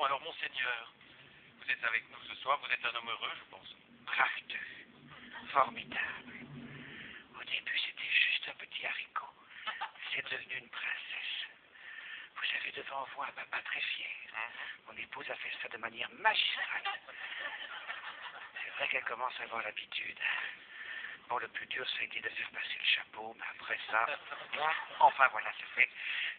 Pardon, alors monseigneur, vous êtes avec nous ce soir, vous êtes un homme heureux, je pense. Brave, formidable. Au début, c'était juste un petit haricot. C'est devenu une princesse. Vous avez devant vous un papa très fier. Mon épouse a fait ça de manière magistrale. C'est vrai qu'elle commence à avoir l'habitude. Bon, le plus dur, ça a été de faire passer le chapeau, mais après ça, enfin voilà, c'est fait.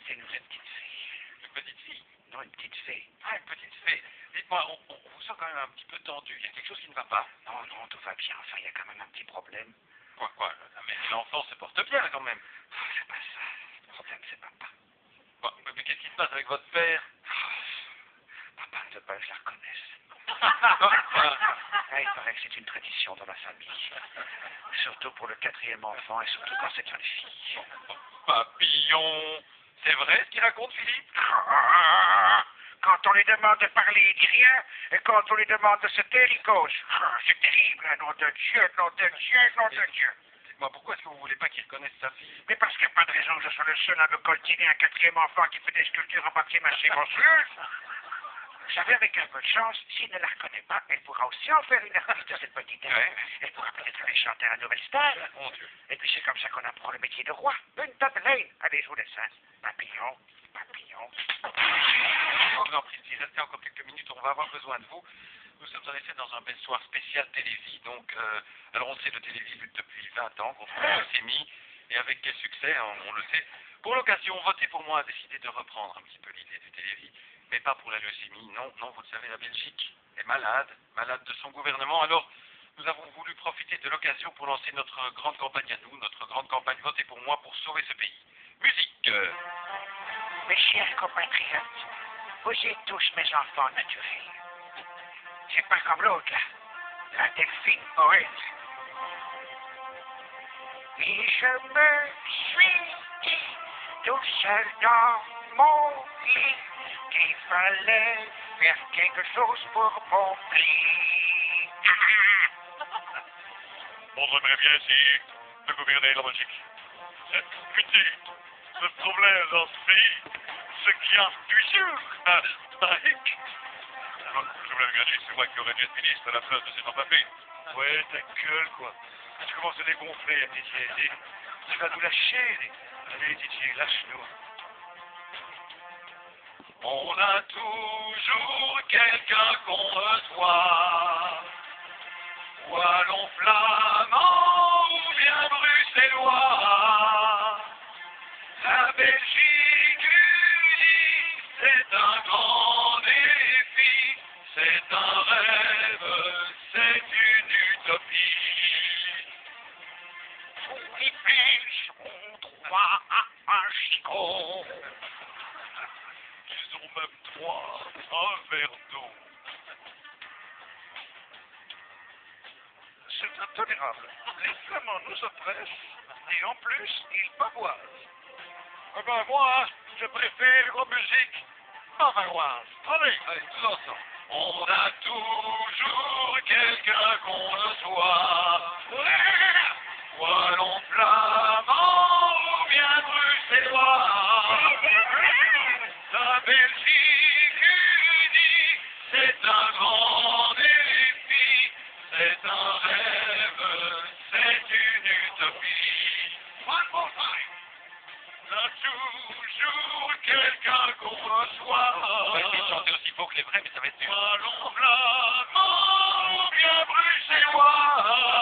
C'est une vraie petite fille. Une petite fille? Non, une petite fée. Ah, une petite fée. Dites-moi, on vous sent quand même un petit peu tendu. Il y a quelque chose qui ne va pas? Non, non, tout va bien. Enfin, il y a quand même un petit problème. Quoi? Mais l'enfant se porte bien, quand même. Oh, c'est pas ça. Le problème, c'est papa. Bon, mais qu'est-ce qui se passe avec votre père? Papa ne veut pas que je la reconnaisse. Il paraît que c'est une tradition dans la famille. Surtout pour le 4e enfant et surtout quand c'est une fille. Papillon. C'est vrai ce qu'il raconte, Philippe? Quand on lui demande de parler, il dit rien. Et quand on lui demande de se taire, il cause. C'est terrible, nom de Dieu, nom de Dieu, nom de Dieu. Dites-moi, pourquoi est-ce que vous voulez pas qu'il reconnaisse sa fille? Mais parce qu'il n'y a pas de raison que je sois le seul à me coltiner un 4e enfant qui fait des sculptures en papier mâché monstrueuses. Vous savez, avec un peu de chance, s'il ne la reconnaît pas, elle pourra aussi en faire une artiste de cette petite dame. Ouais. Elle pourra peut-être aller chanter à la nouvelle star. Mon Dieu. Et puis c'est comme ça qu'on apprend le métier de roi. Une Madeleine. Allez, je vous laisse, hein. Papillon, papillon. Je vous en prie, si restez encore quelques minutes, on va avoir besoin de vous. Nous sommes en effet dans un bel soir spécial Télévis. Donc, alors on sait le Télévis lutte depuis 20 ans contre la leucémie. Et avec quel succès, on le sait. Pour l'occasion, Votez pour moi a décidé de reprendre un petit peu l'idée du Télévis. Mais pas pour la leucémie. Non, vous le savez, la Belgique est malade de son gouvernement. Alors, nous avons voulu profiter de l'occasion pour lancer notre grande campagne à nous, notre grande campagne Votez pour moi pour sauver ce pays. Musique. Mes chers compatriotes, vous êtes tous mes enfants naturels. C'est pas comme l'autre, là. La Delphine poète. Et je me suis dit, tout seul dans mon lit, qu'il fallait faire quelque chose pour mon pli. On j'aimerais bien essayer de gouverner la Belgique. C'est petit. Le problème dans ce pays, c'est qu'il y a plusieurs historiques. Je voulais le gagner, c'est moi qui aurais dû être ministre à la place de cet Mbappé. Ouais, ta gueule, quoi. Tu commences à dégonfler, Didier. Tu vas nous lâcher. Allez, Didier, lâche-nous. On a toujours quelqu'un qu'on reçoit, wallon flamand ou bien bruxellois. La Belgique unie, c'est un grand défi, c'est un rêve, c'est une utopie. Tous les Belges ont droit à un gigot. Ils ont même droit à un verre d'eau. C'est intolérable. Les Flamands nous oppressent et en plus, ils pavoisent. Eh ben moi, je préfère la musique bavaroise. Allez, tous ensemble. On a toujours quelqu'un qu'on reçoit, wallon flamand ou bien bruxellois. La Belgique unie, c'est un grand défi, c'est un rêve, c'est une utopie. One more time. On a toujours quelqu'un qu'on reçoit. On va essayer de chanter aussi fort que les vrais, mais ça va être dur. Wallon flamand ou bien bruxellois.